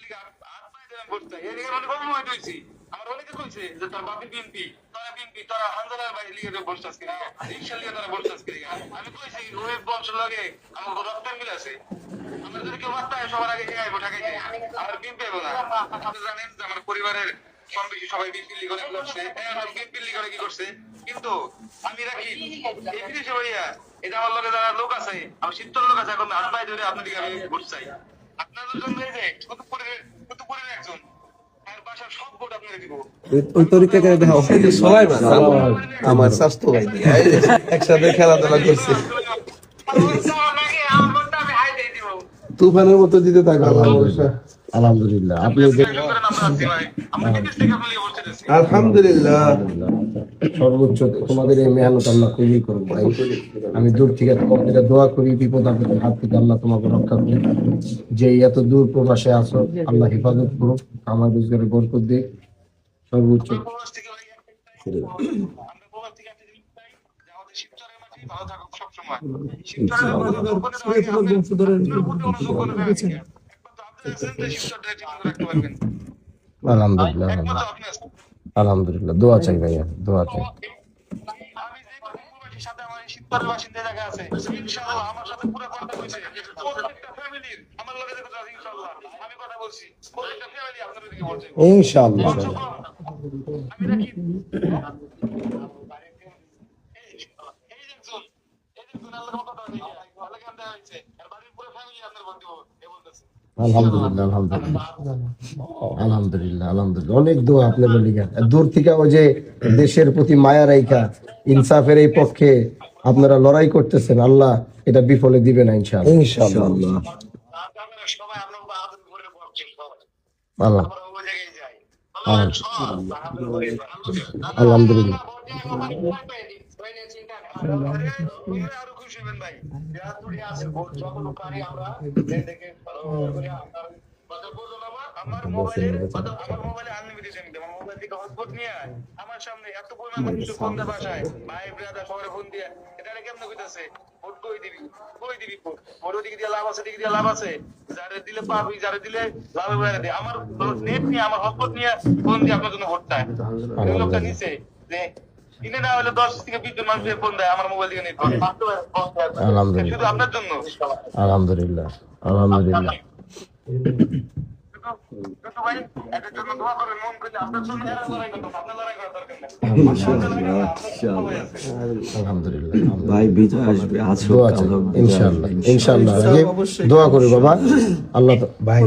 লিগে হাত পায়ে দেন করতে এই লিগে অনেক অপমান হইছি আমার অনেকে কইছে যে তোর বাপি বিএনপি তোরা হানজালার ভাই লিগে বসছাস কি রিকশা লিগে তোরা বসছাস কি আমি কইছি ওই বংশ লাগে আমার রক্তের মিল আছে আমরা যদি কেউ বার্তা সবার আগে আইব ঢাকায় যাই আর বিএনপি আইব না আপনি জানেন যে আমার পরিবারের কম বেশি সবাই বিএনপি লিগে অনেক করছে বিএনপি লিগে অনেক কি করছে কিন্তু আমি রাখি এই বিদেশে ভাইয়া এটা আমার লগে যারা লোক আছে আমার শীতল লোক আছে এখন হাত পায়ে ধরে আপনার দিকে আমি ভোট চাই আপনাদের জন্য এই যে কুতুবপুরের একজন আর বাসার সব ভোট আপনাকে দিব ওই তরিকা করে দেখাও সবাই আমার স্বাস্থ্য ভাই একসাথে খেলাধুলা করছে তুফানের মতো দিতে থাকো আলহামদুলিল্লাহ আপনি আলহামদুলিল্লাহ সর্বোচ্চ তোমাদের এই মেহনত আল্লাহ কবুল করুন ভাই আমি দূর থেকে তোমাদের দোয়া করি বিপদ আপদের হাত থেকে আল্লাহ তোমাকে রক্ষা করুন যে এত দূর প্রবাসে আসো আল্লাহ হেফাজত করুক আমার রোজগারে বরকত দিক সর্বোচ্চ আলহামদুলিল্লাহ আলহামদুলিল্লাহ দোয়া চাই ভাইয়া দোয়া চাই ইনশাআল্লাহ আলহামদুলিল্লাহ আলহামদুলিল্লাহ আলহামদুলিল্লাহ আলহামদুলিল্লাহ অনেক দোয়া আপনাদের লিগা দূর থেকে ওই যে দেশের প্রতি মায়া রাইখা ইনসাফের এই পক্ষে আপনারা লড়াই করতেছেন আল্লাহ এটা বিফলে দিবে না ইনশাআল্লাহ ইনশাআল্লাহ আল্লাহ আলহামদুলিল্লাহ আরো খুশি হবেন ভাই আমার মোবাইলে আনলিমিটেড আমার মোবাইল থেকে হটস্পট নিয়ে আমার সামনে এত পরিমাণ মানুষ ফোন দেয় বাসায় ভাই ব্রাদার সবাই ফোন দিয়ে এটা কেমন কইতাছে ভোট কই দিবি ভোট দিকে দিয়ে লাভ আছে দিকে দিয়ে লাভ আছে যারে দিলে পাবি যারে দিলে লাভ হবে দে আমার নেট নিয়ে আমার হটস্পট নিয়ে ফোন দিয়ে আপনার জন্য ভোট চায় এই লোকটা নিচে যে ইনে না হলে 10 থেকে 20 জন মানুষের ফোন দেয় আমার মোবাইল থেকে নেট আলহামদুলিল্লাহ শুধু আপনার জন্য আলহামদুলিল্লাহ আলহামদুলিল্লাহ ভাই এটার জন্য দোয়া করেন মন করলে আপনার জন্য লড়াই করতে আপনার লড়াই করার দরকার নেই আলহামদুলিল্লাহ ভাই বিজয় আসবে আছো ইনশাআল্লাহ ইনশাআল্লাহ দোয়া করি বাবা আল্লাহ ভাই